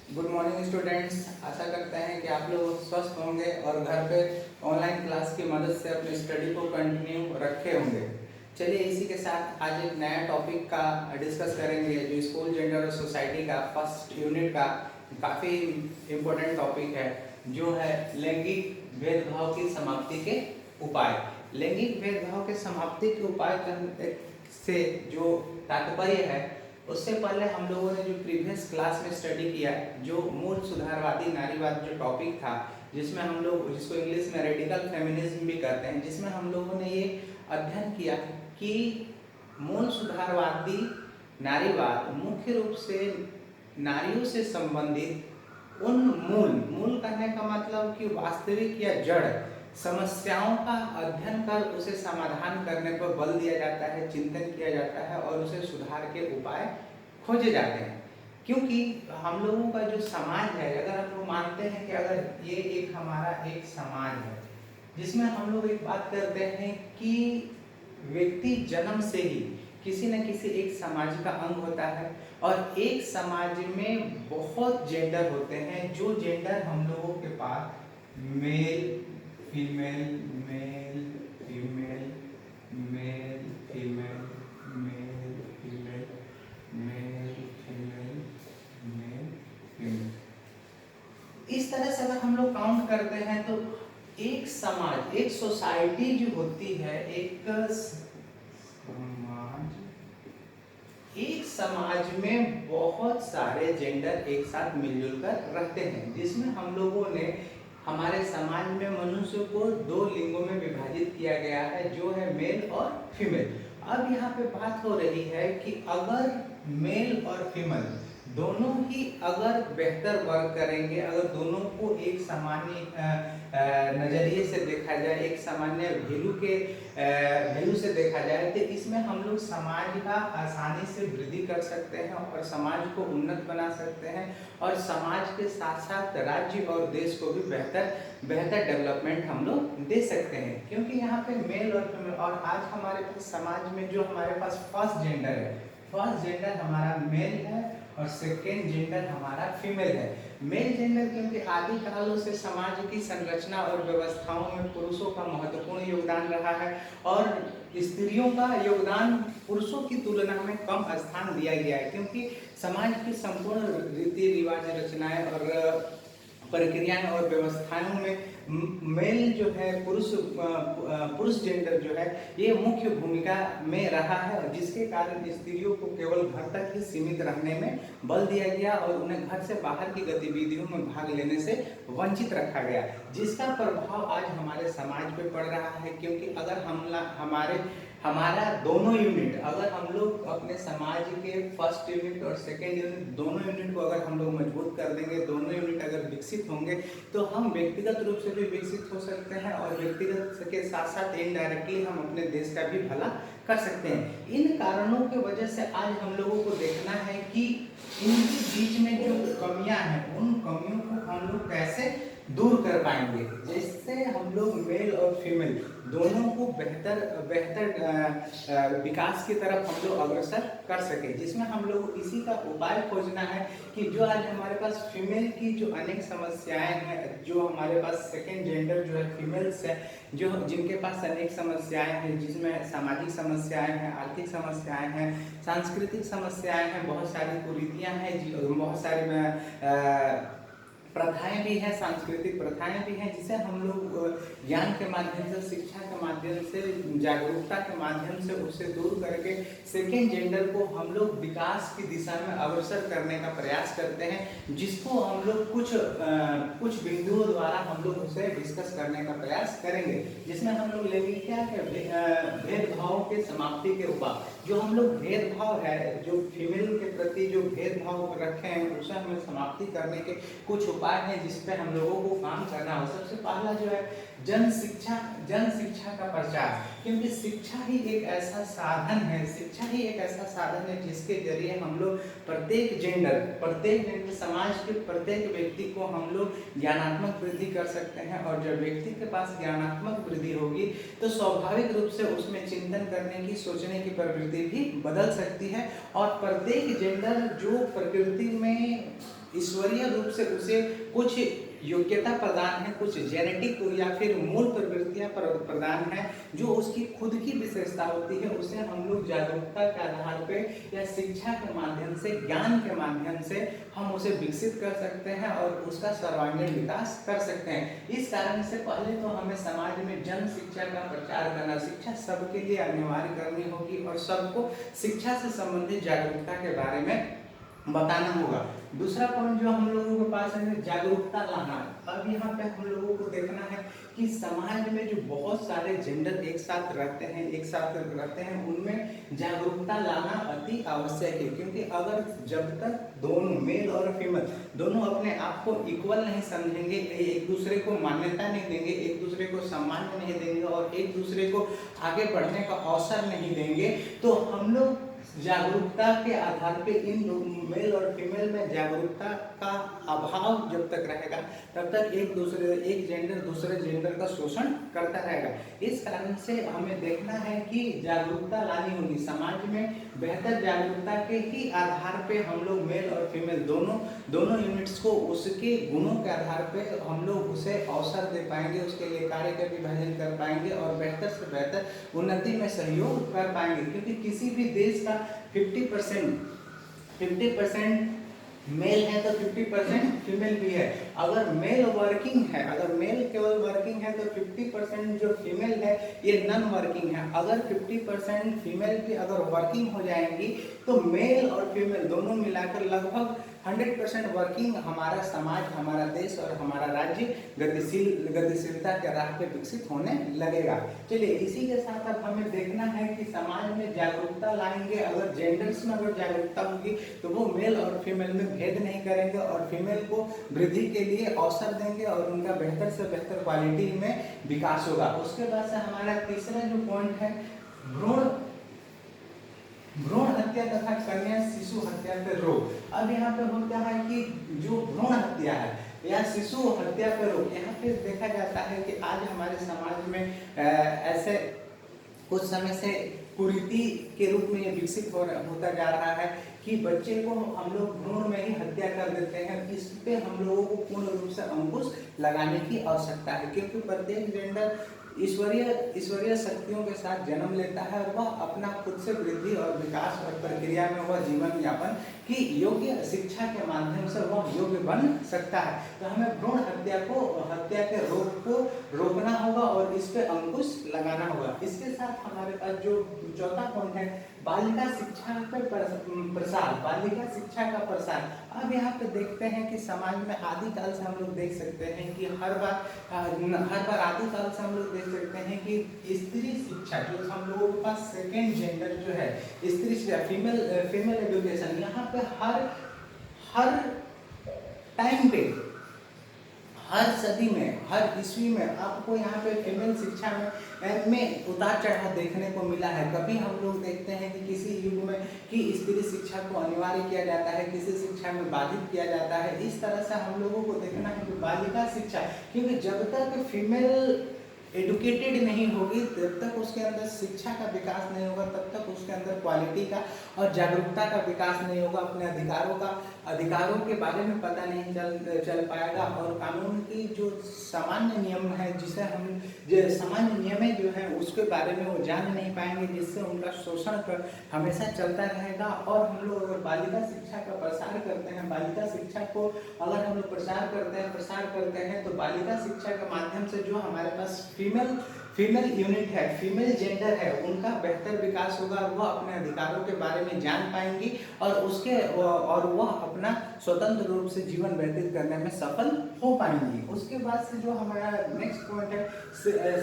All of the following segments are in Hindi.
Good morning students. आशा करते हैं कि आप लोग स्वस्थ होंगे और घर पे ऑनलाइन क्लास की मदद से अपनी स्टडी को कंटिन्यू रखे होंगे। चलिए इसी के साथ आज एक नया टॉपिक का डिस्कस करेंगे जो स्कूल जेंडर और सोसाइटी का फर्स्ट यूनिट का काफ़ी इम्पोर्टेंट टॉपिक है, जो है लैंगिक भेदभाव की समाप्ति के उपाय। लैंगिक भेदभाव के समाप्ति के उपाय करने से जो तात्पर्य है, उससे पहले हम लोगों ने जो प्रीवियस क्लास में स्टडी किया, जो मूल सुधारवादी नारीवाद जो टॉपिक था, जिसमें हम लोग जिसको इंग्लिश में रेडिकल फेमिनिज्म भी कहते हैं, जिसमें हम लोगों ने ये अध्ययन किया कि मूल सुधारवादी नारीवाद मुख्य रूप से नारियों से संबंधित उन मूल करने का मतलब कि वास्तविक या जड़ समस्याओं का अध्ययन कर उसे समाधान करने पर बल दिया जाता है, चिंतन किया जाता है और उसे सुधार के उपाय खोजे जाते हैं। क्योंकि हम लोगों का जो समाज है, अगर हम लोग मानते हैं कि अगर ये एक हमारा एक समाज है जिसमें हम लोग एक बात करते हैं कि व्यक्ति जन्म से ही किसी न किसी एक समाज का अंग होता है और एक समाज में बहुत जेंडर होते हैं। जो जेंडर हम लोगों के पास male female male female male female male female male female male female, इस तरह से अगर हम लोग काउंट करते हैं तो एक समाज, एक सोसाइटी जो होती है, एक समाज में बहुत सारे जेंडर एक साथ मिलजुल कर रहते हैं, जिसमें हम लोगों ने हमारे समाज में मनुष्य को दो लिंगों में विभाजित किया गया है, जो है मेल और फीमेल। अब यहाँ पे बात हो रही है कि अगर मेल और फीमेल दोनों ही अगर बेहतर वर्क करेंगे, अगर दोनों को एक सामान्य नज़रिए से देखा जाए, एक सामान्य वैल्यू से देखा जाए, तो इसमें हम लोग समाज का आसानी से वृद्धि कर सकते हैं और समाज को उन्नत बना सकते हैं और समाज के साथ साथ राज्य और देश को भी बेहतर डेवलपमेंट हम लोग दे सकते हैं। क्योंकि यहाँ पे मेल और फीमेल, और आज हमारे पास समाज में जो हमारे पास फर्स्ट जेंडर है, फर्स्ट जेंडर हमारा मेल है और सेकेंड जेंडर हमारा फीमेल है। मेल जेंडर क्योंकि आदि कालों से समाज की संरचना और व्यवस्थाओं में पुरुषों का महत्वपूर्ण योगदान रहा है और स्त्रियों का योगदान पुरुषों की तुलना में कम स्थान दिया गया है, क्योंकि समाज की संपूर्ण रीति रिवाज, रचनाएं और प्रक्रियाएं और व्यवस्थाओं में मेल जो है पुरुष जेंडर जो है ये मुख्य भूमिका में रहा है, जिसके कारण स्त्रियों को केवल घर तक ही सीमित रहने में बल दिया गया और उन्हें घर से बाहर की गतिविधियों में भाग लेने से वंचित रखा गया, जिसका प्रभाव आज हमारे समाज पे पड़ रहा है। क्योंकि अगर हमारा दोनों यूनिट, अगर हम लोग अपने समाज के फर्स्ट यूनिट और सेकेंड यूनिट दोनों यूनिट को अगर हम लोग मजबूत कर देंगे, दोनों यूनिट अगर विकसित होंगे तो हम व्यक्तिगत रूप से भी विकसित हो सकते हैं और व्यक्तिगत के साथ साथ इनडायरेक्टली हम अपने देश का भी भला कर सकते हैं। इन कारणों की वजह से आज हम लोगों को देखना है कि इनके बीच में जो कमियां हैं, उन कमियों को हम लोग कैसे दूर कर पाएंगे, जिससे हम लोग मेल और फीमेल दोनों को बेहतर विकास की तरफ हम लोग अग्रसर कर सके। जिसमें हम लोग इसी का उपाय खोजना है कि जो आज हमारे पास फीमेल की जो अनेक समस्याएं हैं, जो हमारे पास सेकेंड जेंडर जो है फीमेल्स है, जो जिनके पास अनेक समस्याएं हैं, जिसमें सामाजिक समस्याएं हैं, आर्थिक समस्याएं हैं, सांस्कृतिक समस्याएं हैं, बहुत सारी कुरीतियां हैं, बहुत सारी प्रथाएं भी हैं, सांस्कृतिक प्रथाएं भी हैं, जिसे हम लोग ज्ञान के माध्यम से, शिक्षा के माध्यम से, जागरूकता के माध्यम से उसे दूर करके सेकेंड जेंडर को हम लोग विकास की दिशा में अग्रसर करने का प्रयास करते हैं, जिसको हम लोग कुछ बिंदुओं द्वारा हम लोग उसे डिस्कस करने का प्रयास करेंगे। जिसमें हम लोग लेंगे क्या है, भेदभाव के समाप्ति के उपाय। जो हम लोग भेदभाव है, जो फीमेल के प्रति जो भेदभाव रखे हैं, उसे हमें समाप्ति करने के कुछ उपाय है जिस पे हम लोगों को काम करना हो। सबसे पहला जो है जन शिक्षा का प्रचार, क्योंकि शिक्षा ही एक ऐसा साधन है जिसके जरिए हम लोग प्रत्येक जेंडर समाज के प्रत्येक व्यक्ति को हम लोग ज्ञानात्मक वृद्धि कर सकते हैं। और जब व्यक्ति के पास ज्ञानात्मक वृद्धि होगी तो स्वाभाविक रूप से उसमें चिंतन करने की, सोचने की प्रवृत्ति भी बदल सकती है और प्रत्येक जेंडर जो प्रकृति में ईश्वरीय रूप से उसे कुछ योग्यता प्रदान है, कुछ जेनेटिक या फिर मूल प्रवृत्तियां प्रदान है जो उसकी खुद की विशेषता होती है, उसे हम लोग जागरूकता के आधार पे या शिक्षा के माध्यम से, ज्ञान के माध्यम से हम उसे विकसित कर सकते हैं और उसका सर्वांगीण विकास कर सकते हैं। इस कारण से पहले तो हमें समाज में जन शिक्षा का प्रचार करना, शिक्षा सबके लिए अनिवार्य करनी होगी और सबको शिक्षा से संबंधित जागरूकता के बारे में बताना होगा। दूसरा पॉइंट जो हम लोगों के पास है, जागरूकता लाना। अब यहाँ पे हम लोगों को देखना है कि समाज में जो बहुत सारे जेंडर एक साथ रहते हैं उनमें जागरूकता लाना अति आवश्यक है, क्योंकि अगर जब तक दोनों मेल और फीमेल दोनों अपने आप को इक्वल नहीं समझेंगे, एक दूसरे को मान्यता नहीं देंगे, एक दूसरे को सम्मान नहीं देंगे और एक दूसरे को आगे बढ़ने का अवसर नहीं देंगे, तो हम लोग जागरूकता के आधार पे इन मेल और फीमेल में जागरूकता का अभाव जब तक रहेगा तब तक एक जेंडर दूसरे जेंडर का शोषण करता रहेगा। इस कारण से हमें देखना है कि जागरूकता लानी होगी समाज में। बेहतर जागरूकता के ही आधार पे हम लोग मेल और फीमेल दोनों यूनिट्स को उसके गुणों के आधार पे हम लोग उसे अवसर दे पाएंगे, उसके लिए कार्य का विभाजन कर पाएंगे और बेहतर से बेहतर उन्नति में सहयोग कर पाएंगे। क्योंकि किसी भी देश का 50% मेल है तो 50% फीमेल भी है। अगर मेल केवल वर्किंग है तो 50% जो फीमेल है ये नॉन वर्किंग है। अगर 50% फीमेल भी अगर वर्किंग हो जाएंगी तो मेल और फीमेल दोनों मिलाकर लगभग 100% वर्किंग हमारा समाज, हमारा देश और हमारा राज्य गतिशीलता के राह पे विकसित होने लगेगा। चलिए, इसी के साथ अब हमें देखना है कि समाज में जागरूकता लाएंगे। अगर जेंडर्स में अगर जागरूकता होगी तो वो मेल और फीमेल में भेद नहीं करेंगे और फीमेल को वृद्धि के लिए अवसर देंगे और उनका बेहतर से बेहतर क्वालिटी में विकास होगा। उसके बाद से हमारा तीसरा जो पॉइंट है, भ्रूण हत्या तथा कन्या शिशु हत्या पर रोक। अब यहाँ पे होता है कि जो भ्रूण हत्या है या शिशु हत्या पर रोक, यहाँ पे देखा जाता है कि आज हमारे समाज में ऐसे कुछ समय से कुरीति के रूप में ये विकसित होता जा रहा है कि बच्चे को हम लोग भ्रूण में ही हत्या कर देते हैं। इस पे हम लोगों को पूर्ण रूप से अंकुश लगाने की आवश्यकता है, क्योंकि प्रत्येक जेंडर ईश्वरीय शक्तियों के साथ जन्म लेता है और वह अपना खुद से वृद्धि और विकास और प्रक्रिया में वह जीवन यापन की योग्य शिक्षा के माध्यम से वह योग्य बन सकता है। तो हमें भ्रूण हत्या के रोग को रोकना होगा और इस पे अंकुश लगाना होगा। इसके साथ हमारे पास जो चौथा पॉइंट है, बालिका शिक्षा का प्रसार। अब यहाँ पे देखते हैं कि समाज में आदिकाल से हम लोग देख सकते हैं कि हर बार आदिकाल से हम लोग देख सकते हैं कि स्त्री शिक्षा, जो हम लोगों के पास सेकेंड जेंडर जो है स्त्री शिक्षा, फीमेल एजुकेशन, यहाँ पे हर टाइम पे, हर सदी में, हर ईस्वी में आपको यहाँ पे फीमेल शिक्षा में उतार चढ़ाव देखने को मिला है। कभी हम लोग देखते हैं कि किसी युग में कि स्त्री शिक्षा को अनिवार्य किया जाता है, किसी शिक्षा में बाधित किया जाता है। इस तरह से हम लोगों को देखना है कि बालिका शिक्षा, क्योंकि जब तक फीमेल एडुकेटेड नहीं होगी तब तक उसके अंदर शिक्षा का विकास नहीं होगा, तब तक उसके अंदर क्वालिटी का और जागरूकता का विकास नहीं होगा, अपने अधिकारों के बारे में पता नहीं चल पाएगा और कानून की जो सामान्य नियम है, जिसे हम सामान्य नियम जो है उसके बारे में वो जान नहीं पाएंगे, जिससे उनका शोषण हमेशा चलता रहेगा। और हम लोग अगर बालिका शिक्षा का प्रसार करते हैं, बालिका शिक्षा को अगर हम लोग प्रसार करते हैं तो बालिका शिक्षा के माध्यम से जो हमारे पास फीमेल यूनिट है, फीमेल जेंडर है, उनका बेहतर विकास होगा। वह अपने अधिकारों के बारे में जान पाएंगी और वह अपना स्वतंत्र रूप से जीवन व्यतीत करने में सफल हो पाएंगी। उसके बाद से जो हमारा नेक्स्ट पॉइंट है,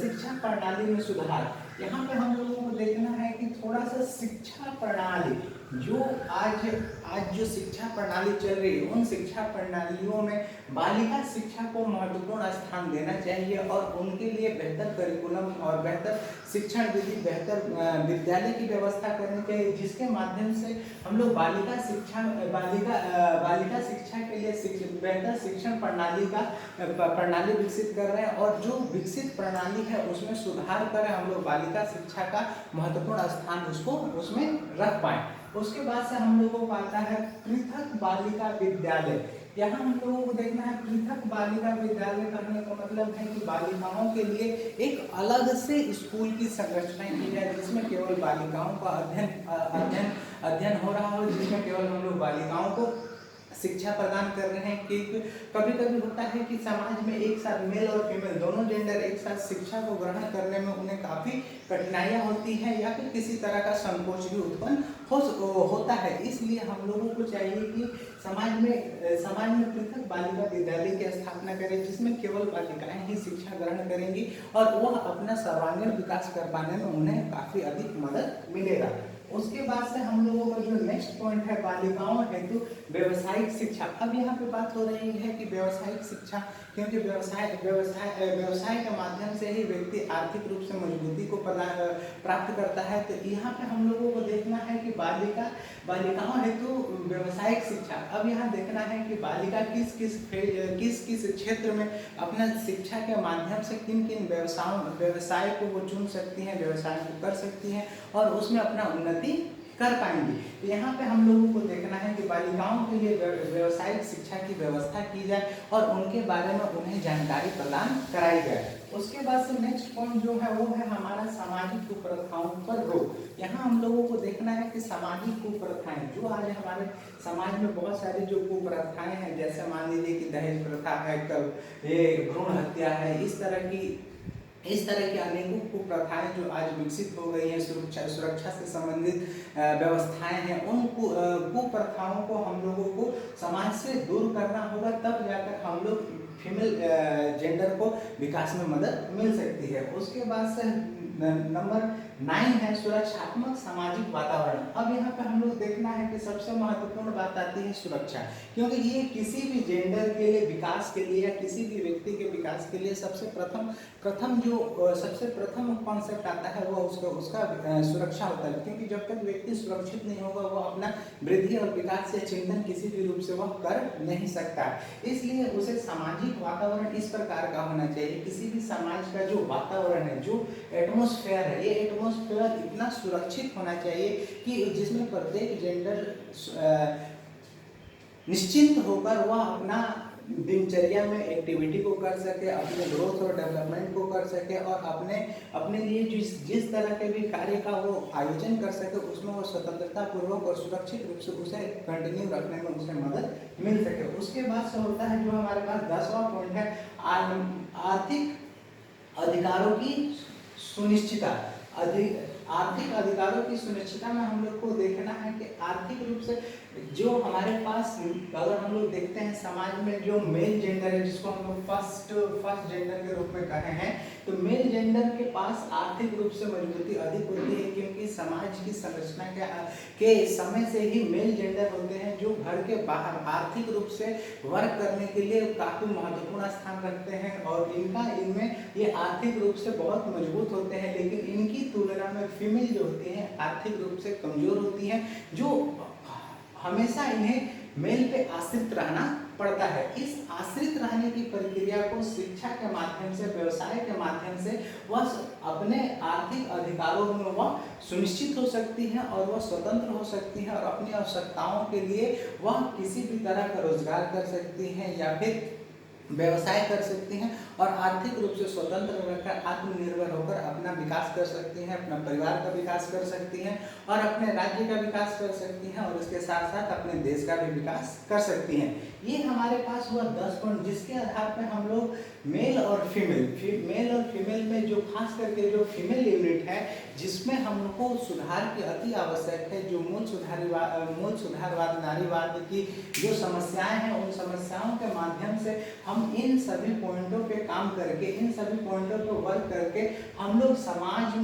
शिक्षा प्रणाली में सुधार। यहाँ पे हम लोगों को देखना है कि थोड़ा सा शिक्षा प्रणाली जो आज जो शिक्षा प्रणाली चल रही है, उन शिक्षा प्रणालियों में बालिका शिक्षा को महत्वपूर्ण स्थान देना चाहिए और उनके लिए बेहतर करिकुलम और बेहतर शिक्षण विधि, बेहतर विद्यालय की व्यवस्था करनी चाहिए, जिसके माध्यम से हम लोग बालिका शिक्षा के लिए बेहतर शिक्षण प्रणाली विकसित कर रहे हैं और जो विकसित प्रणाली है उसमें सुधार करें, हम लोग बालिका शिक्षा का महत्वपूर्ण स्थान उसमें रख पाए। उसके बाद से हम लोगों को आता है पृथक बालिका विद्यालय। यहाँ हम लोगों को देखना है पृथक बालिका विद्यालय कहने का मतलब है कि बालिकाओं के लिए एक अलग से स्कूल की संरचना की जाए, जिसमें केवल बालिकाओं का अध्ययन हो रहा हो, जिसमें केवल हम लोग बालिकाओं को शिक्षा प्रदान कर रहे हैं। कि कभी कभी होता है कि समाज में एक साथ मेल और फीमेल दोनों जेंडर एक साथ शिक्षा को ग्रहण करने में उन्हें काफ़ी कठिनाइयाँ होती हैं या फिर किसी तरह का संकोच भी उत्पन्न होता है। इसलिए हम लोगों को चाहिए कि समाज में पृथक बालिका विद्यालय की स्थापना करें, जिसमें केवल बालिकाएं ही शिक्षा ग्रहण करेंगी और वह अपना सर्वांगीण विकास कर पाने में उन्हें काफ़ी अधिक मदद मिलेगा। उसके बाद से हम लोगों का जो नेक्स्ट पॉइंट है बालिकाओं हेतु व्यावसायिक शिक्षा। अब यहाँ पे बात हो रही है कि व्यावसायिक शिक्षा, क्योंकि व्यवसाय के माध्यम से ही व्यक्ति आर्थिक रूप से मजबूती को प्राप्त करता है। तो यहाँ पे हम लोगों को देखना है कि बालिकाओं हेतु व्यावसायिक शिक्षा। अब यहाँ देखना है कि बालिका किस क्षेत्र में अपना शिक्षा के माध्यम से किन किन व्यवसाय को वो चुन सकती हैं, व्यवसाय को कर सकती हैं और उसमें अपना उन्नति कर पाएंगी। तो यहाँ पे हम लोगों को देखना है कि बालिकाओं के लिए व्यावसायिक शिक्षा की व्यवस्था की जाए और उनके बारे में उन्हें जानकारी प्रदान कराई जाए। उसके बाद से नेक्स्ट पॉइंट जो है वो है हमारा सामाजिक कुप्रथाओं पर रोक। यहाँ हम लोगों को देखना है कि सामाजिक कुप्रथाएं जो आज हमारे समाज में बहुत सारी जो कुप्रथाएं हैं, जैसे मान लीजिए कि दहेज प्रथा है, ये भ्रूण हत्या है, इस तरह की अनेकों कुप्रथाएं जो आज विकसित हो गई हैं, सुरक्षा से संबंधित व्यवस्थाएं हैं, उन कुप्रथाओं को हम लोगों को समाज से दूर करना होगा, तब जाकर हम लोग फीमेल जेंडर को विकास में मदद मिल सकती है। उसके बाद से नंबर 9 है सुरक्षात्मक सामाजिक वातावरण। अब यहाँ पे हम लोग देखना है कि सबसे महत्वपूर्ण बात आती है सुरक्षा, क्योंकि ये किसी भी जेंडर के लिए विकास के लिए या किसी भी व्यक्ति के विकास के लिए सबसे प्रथम कॉन्सेप्ट आता है वो उसका सुरक्षा होता है। क्योंकि जब तक व्यक्ति सुरक्षित नहीं होगा वो अपना वृद्धि और विकास या चिंतन किसी भी रूप से वह कर नहीं सकता। इसलिए उसे सामाजिक वातावरण इस प्रकार का होना चाहिए, किसी भी समाज का जो वातावरण है, जो एटमॉस्फेयर है, ये एटमॉस्फेयर इतना सुरक्षित होना चाहिए कि जिसमें प्रत्येक जेंडर निश्चिंत होकर वह अपना दिनचर्या में एक्टिविटी को कर सके, अपने ग्रोथ और डेवलपमेंट को कर सके और अपने लिए जिस तरह के भी कार्य का वो आयोजन कर सके उसमें वो स्वतंत्रता पूर्वक और सुरक्षित रूप से उसे कंटिन्यू रखने में उसे मदद मिल सके। उसके बाद से होता है जो हमारे पास 10वां पॉइंट है आर्थिक अधिकारों की सुनिश्चितता। आर्थिक अधिकारों की सुनिश्चितता में हम लोग को देखना है कि आर्थिक रूप से जो हमारे पास, अगर हम लोग देखते हैं समाज में जो मेल जेंडर है, जिसको हम लोग फर्स्ट जेंडर के रूप में कहे हैं, तो मेल जेंडर के पास आर्थिक रूप से मजबूती अधिक होती है, क्योंकि समाज की संरचना के समय से ही मेल जेंडर होते हैं जो घर के बाहर आर्थिक रूप से वर्क करने के लिए काफी महत्वपूर्ण स्थान रखते हैं और इनमें ये आर्थिक रूप से बहुत मजबूत होते हैं। लेकिन इनकी तुलना में फीमेल जो होती हैं आर्थिक रूप से कमजोर होती हैं, जो हमेशा इन्हें मेल पे आश्रित रहना पड़ता है। इस आश्रित रहने की प्रक्रिया को शिक्षा के माध्यम से, व्यवसाय के माध्यम से वह अपने आर्थिक अधिकारों में वह सुनिश्चित हो सकती है और वह स्वतंत्र हो सकती है और अपनी आवश्यकताओं के लिए वह किसी भी तरह का रोजगार कर सकती हैं या फिर व्यवसाय कर सकती हैं और आर्थिक रूप से स्वतंत्र रहकर आत्मनिर्भर होकर अपना विकास कर सकती हैं, अपना परिवार का विकास कर सकती हैं और अपने राज्य का विकास कर सकती हैं और उसके साथ साथ अपने देश का भी विकास कर सकती हैं। ये हमारे पास हुआ 10 पॉइंट, जिसके आधार पर हम लोग मेल और फीमेल में जो खास करके जो फीमेल यूनिट है, जिसमें हमको सुधार की अति आवश्यक है, जो मूल सुधारवाद नारीवाद की जो समस्याएं हैं, उन समस्याओं के माध्यम से हम इन सभी पॉइंटों पे काम करके, इन सभी पॉइंटों पे वर्क करके हम लोग समाज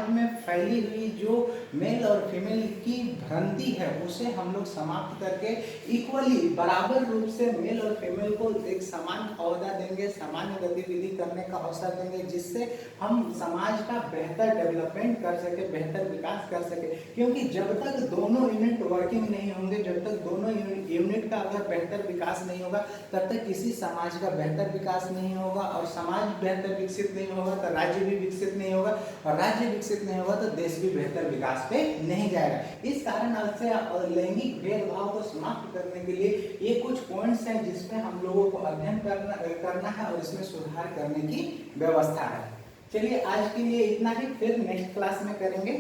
में फैली हुई जो मेल और फीमेल की भ्रांति है उसे हम लोग समाप्त करके इक्वली बराबर रूप से मेल और फीमेल को एक समान ओहदा देंगे, सामान्य गतिविधि करने का अवसर देंगे, जिससे हम समाज का बेहतर डेवलपमेंट कर सके, बेहतर विकास कर सके। क्योंकि जब तक दोनों यूनिट वर्किंग नहीं होंगे, जब तक दोनों यूनिट का अगर बेहतर विकास नहीं होगा तब तक किसी समाज का बेहतर विकास नहीं होगा, और समाज बेहतर विकसित नहीं होगा तो राज्य भी विकसित नहीं होगा, और राज्य विकसित नहीं होगा तो देश भी बेहतर विकास पे नहीं जाएगा। इस कारण से लैंगिक भेदभाव को समाप्त करने के लिए ये कुछ पॉइंट्स हैं जिसपे हम लोगों को अध्ययन करना है और इसमें सुधार करने की व्यवस्था है। चलिए आज के लिए इतना ही, फिर नेक्स्ट क्लास में करेंगे।